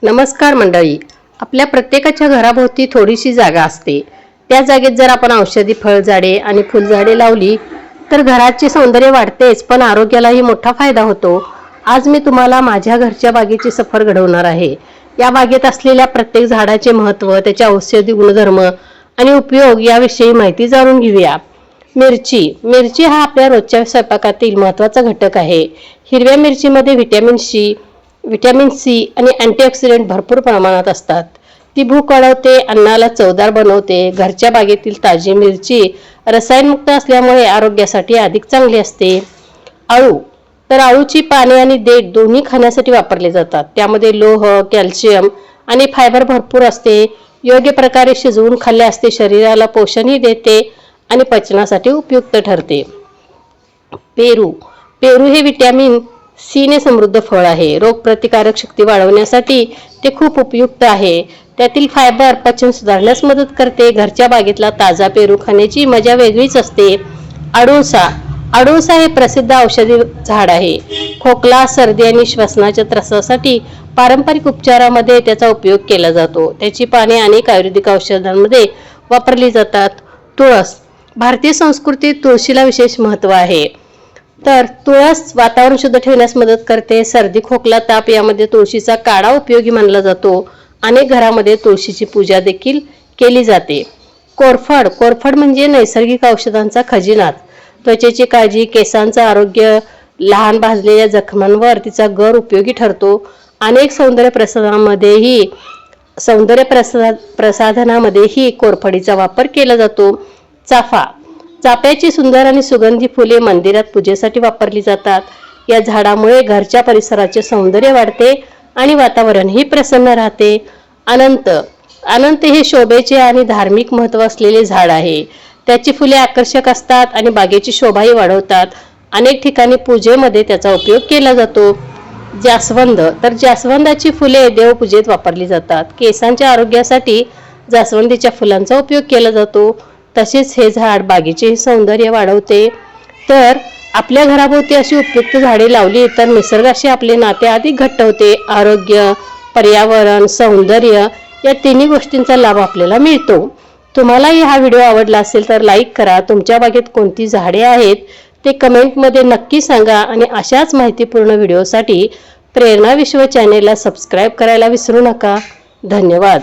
नमस्कार मंडळी. आपल्या प्रत्येकाच्या घराभोवती थोडीशी जागा असते. त्या जागेत जर आपण औषधी फळझाडे आणि फुलझाडे लावली तर घराचे सौंदर्य वाढतेच, पण आरोग्यालाही मोठा फायदा होतो. आज मी तुम्हाला माझ्या घरच्या बागेची सफर घडवणार आहे. या बागेत असलेल्या प्रत्येक झाडाचे महत्त्व, त्याचे औषधी गुणधर्म आणि उपयोग याविषयी माहिती जाणून घेऊया. मिरची हा आपल्या रोजच्या स्वयंपाकातील महत्त्वाचा घटक आहे. हिरव्या मिरचीमध्ये व्हिटॅमिन सी आणि अँटीऑक्सिडंट भरपूर प्रमाणात असतात. ती भूक वाढवते, अन्नाला चवदार बनवते. घरच्या बागेतील ताजी मिरची रसायनमुक्त असल्यामुळे आरोग्यासाठी अधिक चांगली असते. आळूची पाने आणि देठ दोन्ही खाण्यासाठी वापरले जातात. त्यामध्ये लोह, कॅल्शियम आणि फायबर भरपूर असते. योग्य प्रकारे शिजवून खाल्ल्यास ते शरीराला पोषणही देते आणि पचनासाठी उपयुक्त ठरते. पेरू हे व्हिटॅमिन सी ने समृद्ध फळ आहे. रोगप्रतिकारक शक्ती वाढवण्यासाठी ते खूप उपयुक्त आहे. त्यातील फायबर पचन सुधारण्यास मदत करते. घरच्या बागेतला ताजा पेरू खाण्याची मजा वेगळीच असते. अडुळसा हे प्रसिद्ध औषधी झाड आहे. खोकला, सर्दी आणि श्वसनाच्या त्रासासाठी पारंपरिक उपचारामध्ये त्याचा उपयोग केला जातो. त्याची पाने अनेक आयुर्वेदिक औषधांमध्ये वापरली जातात. तुळस. भारतीय संस्कृतीत तुळशीला विशेष महत्त्व आहे. तर तुळस वातावरण शुद्ध ठेवण्यास मदत करते. सर्दी, खोकला, ताप यामध्ये तुळशीचा काढा उपयोगी मानला जातो. अनेक घरामध्ये तुळशीची पूजा देखील केली जाते. कोरफड म्हणजे नैसर्गिक औषधांचा खजिना. त्वचेची काळजी, केसांचं आरोग्य, लहान भाजलेल्या जखमांवर तिचा गर उपयोगी ठरतो. अनेक सौंदर्य प्रसाधनामध्येही कोरफडीचा वापर केला जातो. चाफ्याची सुंदर आणि सुगंधी फुले मंदिरात पूजेसाठी वापरली जातात. या झाडामुळे घरच्या परिसराचे सौंदर्य वाढते आणि वातावरणही प्रसन्न राहते. अनंत हे शोभेचे आणि धार्मिक महत्त्व असलेले झाड आहे. त्याची फुले आकर्षक असतात आणि बागेची शोभाही वाढवतात. अनेक ठिकाणी पूजेमध्ये त्याचा उपयोग केला जातो. जास्वंदाची फुले देवपूजेत वापरली जातात. केसांच्या आरोग्यासाठी जास्वंदीच्या फुलांचा उपयोग केला जातो. तसेच हे झाड बागेचे सौंदर्य वाढवते. तर आपल्या घराभोवती अशी उपयुक्त झाडे लावली तर निसर्गाशी आपले नाते अधिक घट्ट होते. आरोग्य, पर्यावरण, सौंदर्य या तिन्ही गोष्टींचा लाभ आपल्याला मिळतो. तुम्हालाही हा व्हिडिओ आवडला असेल तर लाईक करा. तुमच्या बागेत कोणती झाडे आहेत ते कमेंटमध्ये नक्की सांगा आणि अशाच माहितीपूर्ण व्हिडिओसाठी प्रेरणा विश्व चॅनेलला सबस्क्राईब करायला विसरू नका. धन्यवाद.